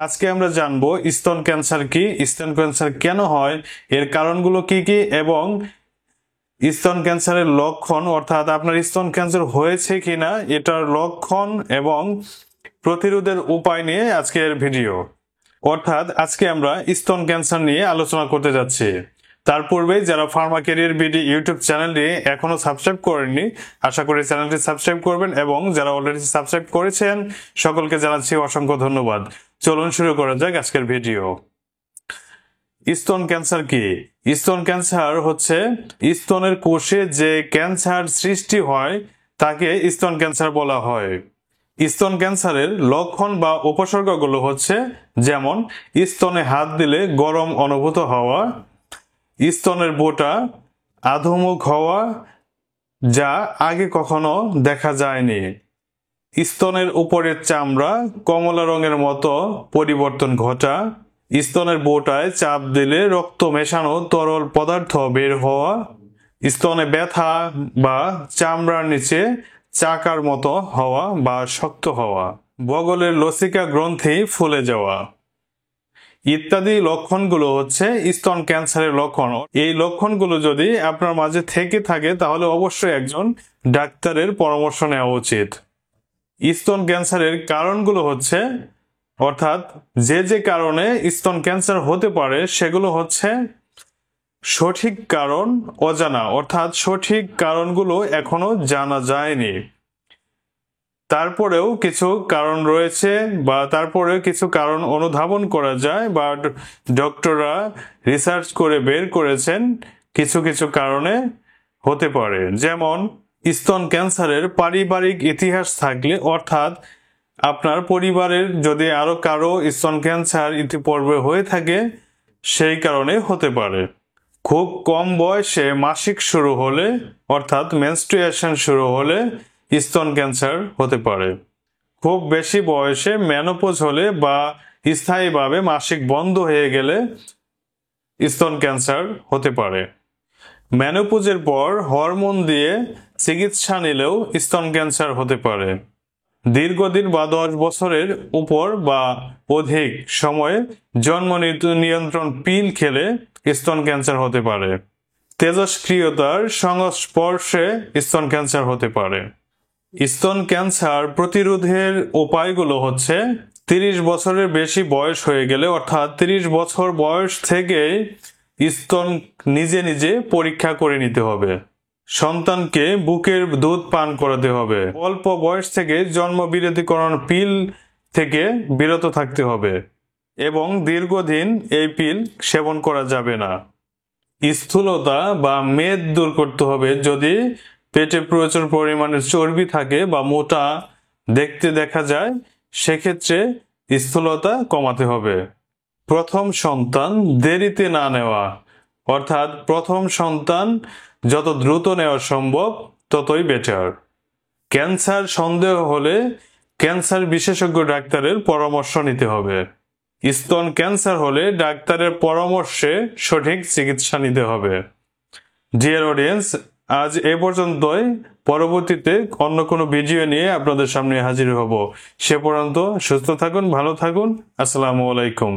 আজকে আমরা জানবো স্তন ক্যান্সার কি, স্তন ক্যান্সার কেন হয়, এর কারণগুলো কি কি এবং স্তন ক্যান্সারের লক্ষণ অর্থাৎ আপনার স্তন ক্যান্সার হয়েছে কিনা এটার লক্ষণ এবং প্রতিরোধের উপায় নিয়ে আজকের ভিডিও। অর্থাৎ আজকে আমরা স্তন ক্যান্সার নিয়ে আলোচনা করতে যাচ্ছি। তার পূর্বে যারা ফার্মা ক্যারিয়ার বিডি ইউটিউব চ্যানেলটি এখনো সাবস্ক্রাইব করেননি, আশা করি চ্যানেলটি সাবস্ক্রাইব করবেন এবং যারা অলরেডি সাবস্ক্রাইব করেছেন সকলকে জানাচ্ছি অসংখ্য ধন্যবাদ। চলুন শুরু করা যাক আজকের ভিডিও। স্তন ক্যান্সার কি? স্তন ক্যান্সার হচ্ছে স্তনের কোষে যে ক্যান্সার সৃষ্টি হয় তাকে স্তন ক্যান্সার বলা হয়। স্তন ক্যান্সারের লক্ষণ বা উপসর্গগুলো হচ্ছে যেমন স্তনে হাত দিলে গরম অনুভূত হওয়া, স্তনের বোঁটা আধুমুখ হওয়া যা আগে কখনো দেখা যায়নি, স্তনের উপরের চামড়া কমলা রঙের মতো পরিবর্তন ঘটা, স্তনের বোঁটায় চাপ দিলে রক্ত মেশানো তরল পদার্থ বের হওয়া, স্তনে ব্যথা বা চামড়ার নিচে চাকার মতো হওয়া বা শক্ত হওয়া, বগলের লসিকা গ্রন্থি ফুলে যাওয়া ইত্যাদি লক্ষণগুলো হচ্ছে স্তন ক্যান্সারের লক্ষণ। এই লক্ষণগুলো যদি আপনার মাঝে থেকে থাকে তাহলে অবশ্যই একজন ডাক্তারের পরামর্শ নেওয়া উচিত। স্তন ক্যান্সারের কারণগুলো হচ্ছে অর্থাৎ যে কারণে স্তন ক্যান্সার হতে পারে সেগুলো হচ্ছে সঠিক কারণ অজানা, অর্থাৎ সঠিক কারণগুলো এখনো জানা যায়নি। তারপরেও কিছু কারণ রয়েছে বা তারপরেও কিছু কারণ অনুধাবন করা যায় বা ডক্টররা রিসার্চ করে বের করেছেন কিছু কিছু কারণে হতে পারে। যেমন স্তন ক্যান্সারের পারিবারিক ইতিহাস থাকলে, অর্থাৎ আপনার পরিবারের যদি আরো কারো স্তন ক্যান্সার ইতিপূর্বে হয়ে থাকে সেই কারণে হতে পারে। খুব কম বয়সে মাসিক শুরু হলে অর্থাৎ মেনস্ট্রুয়েশন শুরু হলে স্তন ক্যান্সার হতে পারে। খুব বেশি বয়সে মেনোপজ হলে বা স্থায়ীভাবে মাসিক বন্ধ হয়ে গেলে স্তন ক্যান্সার হতে পারে। মেনোপজের পর হরমোন দিয়ে চিকিৎসা নিলেও স্তন ক্যান্সার হতে পারে। দীর্ঘদিন বা 10 বছরের উপর বা অধিক সময়ে জন্ম নিয়ন্ত্রণ পিল খেলে স্তন ক্যান্সার হতে পারে। তেজস্ক্রিয়তার সংস্পর্শে স্তন ক্যান্সার হতে পারে। স্তন ক্যান্সার প্রতিরোধের উপায়গুলো হচ্ছে 30 বছরের বেশি বয়স হয়ে গেলে অর্থাৎ 30 বছর বয়স থেকেই স্তন নিজে নিজে পরীক্ষা করে নিতে হবে। সন্তানকে বুকের দুধ পান করাতে হবে। অল্প বয়স থেকে জন্ম বিরতিকরণ পিল থেকে বিরত থাকতে হবে এবং দীর্ঘদিন এই পিল সেবন করা যাবে না। স্থূলতা বা মেদ দূর করতে হবে। যদি পেটে প্রচুর পরিমাণে চর্বি থাকে বা মোটা দেখতে দেখা যায় সেক্ষেত্রে স্থূলতা কমাতে হবে। প্রথম সন্তান দেরিতে না নেওয়া, অর্থাৎ প্রথম সন্তান যত দ্রুত নেওয়া সম্ভব ততই বেটার। ক্যান্সার সন্দেহ হলে ক্যান্সার বিশেষজ্ঞ ডাক্তারের পরামর্শ নিতে হবে। স্তন ক্যান্সার হলে ডাক্তারের পরামর্শে সঠিক চিকিৎসা নিতে হবে। ডিয়ার অডিয়েন্স, আজ এ পর্যন্তই। পরবর্তীতে অন্য কোনো ভিডিও নিয়ে আপনাদের সামনে হাজির হব। সে পর্যন্ত সুস্থ থাকুন, ভালো থাকুন। আসসালামু আলাইকুম।